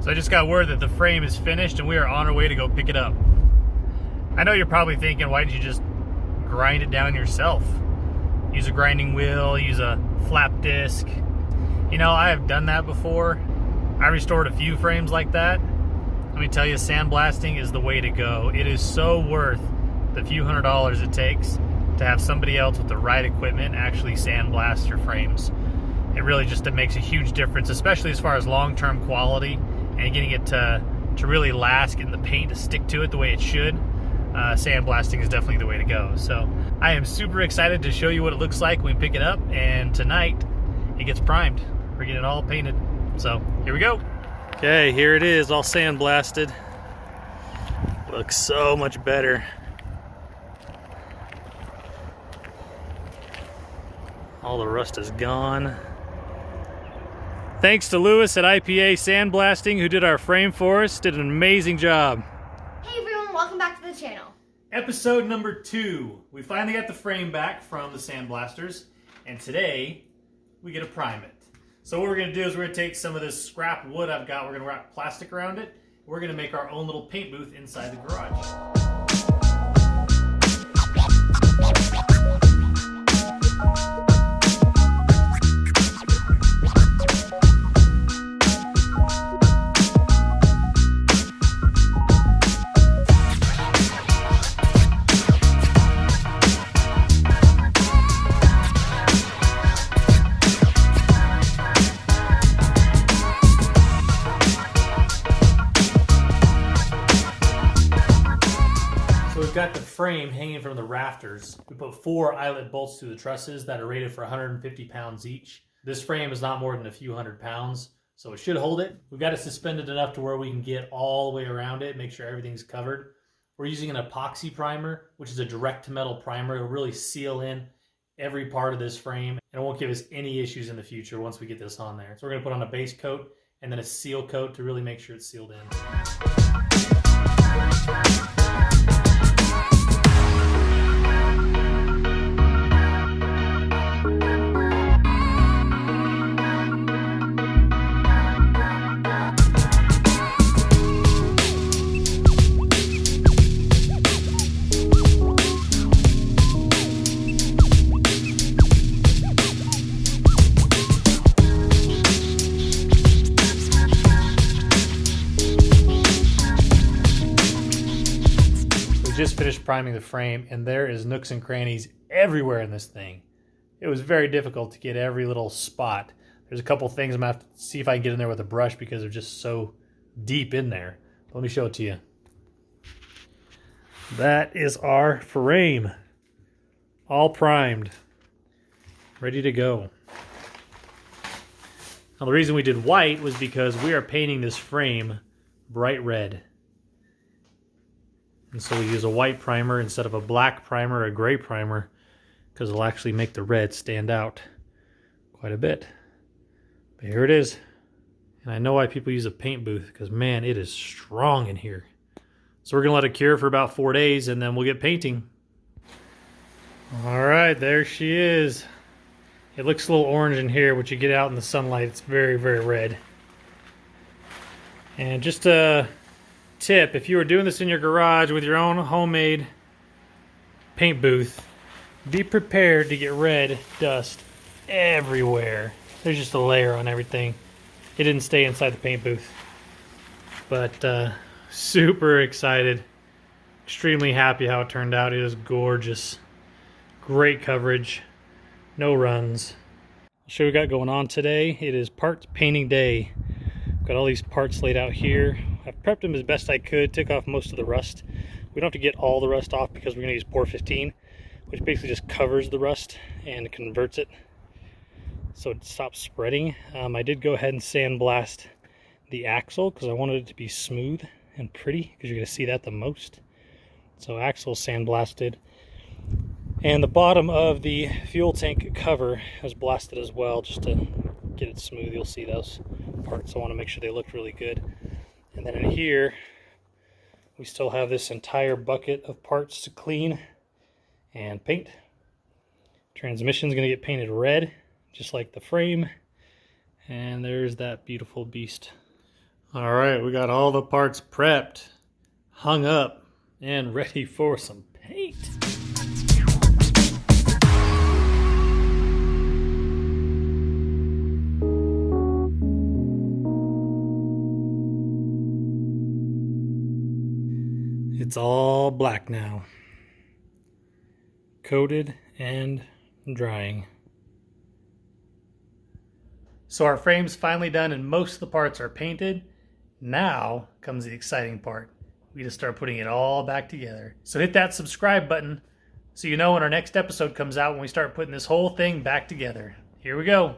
So I just got word that the frame is finished and we are on our way to go pick it up. I know you're probably thinking, why didn't you just grind it down yourself? Use a grinding wheel, use a flap disc. You know, I have done that before. I restored a few frames like that. Let me tell you, sandblasting is the way to go. It is so worth the few $100s it takes to have somebody else with the right equipment actually sandblast your frames. It really just makes a huge difference, especially as far as long-term quality and getting it to really last, getting the paint to stick to it the way it should. Sandblasting is definitely the way to go. So I am super excited to show you what it looks like when we pick it up, and tonight it gets primed. We're getting it all painted. So here we go. Okay, here it is, all sandblasted. Looks so much better. All the rust is gone. Thanks to Lewis at IPA Sandblasting, who did our frame for us. Did an amazing job. Hey everyone, welcome back to the channel. Episode number 2. We finally got the frame back from the sandblasters, and today we get to prime it. So what we're going to do is we're going to take some of this scrap wood I've got, we're going to wrap plastic around it. We're going to make our own little paint booth inside the garage. We've got the frame hanging from the rafters. We put 4 eyelet bolts through the trusses that are rated for 150 pounds each. This frame is not more than a few 100 pounds, so it should hold it. We've got it suspended enough to where we can get all the way around it, make sure everything's covered. We're using an epoxy primer, which is a direct to metal primer. It'll really seal in every part of this frame, and it won't give us any issues in the future once we get this on there. So we're gonna put on a base coat and then a seal coat to really make sure it's sealed in. Just finished priming the frame, and there is nooks and crannies everywhere in this thing. It was very difficult to get every little spot. There's a couple things I'm gonna have to see if I can get in there with a brush because they're just so deep in there. Let me show it to you. That is our frame, all primed, ready to go. Now the reason we did white was because we are painting this frame bright red. And so we use a white primer instead of a black primer or a gray primer because it'll actually make the red stand out quite a bit. But here it is. And I know why people use a paint booth because, man, it is strong in here. So we're going to let it cure for about 4 days and then we'll get painting. All right, there she is. It looks a little orange in here, but you get out in the sunlight, it's very, very red. And just a tip, if you were doing this in your garage with your own homemade paint booth, be prepared to get red dust everywhere. There's just a layer on everything. It didn't stay inside the paint booth, but super excited, extremely happy how it turned out. It is gorgeous, great coverage, no runs. I'll show you what we got going on today. It is parts painting day. Got all these parts laid out here. I've prepped them as best I could, took off most of the rust. We don't have to get all the rust off because we're going to use Por 15, which basically just covers the rust and converts it so it stops spreading. I did go ahead and sandblast the axle because I wanted it to be smooth and pretty because you're going to see that the most. So axle sandblasted. And the bottom of the fuel tank cover was blasted as well just to get it smooth. You'll see those parts. I want to make sure they look really good. And then in here, we still have this entire bucket of parts to clean and paint. Transmission's going to get painted red, just like the frame. And there's that beautiful beast. All right, we got all the parts prepped, hung up, and ready for some paint. It's all black now, coated and drying. So our frame's finally done and most of the parts are painted. Now comes the exciting part. We just start putting it all back together. So hit that subscribe button so you know when our next episode comes out when we start putting this whole thing back together. Here we go.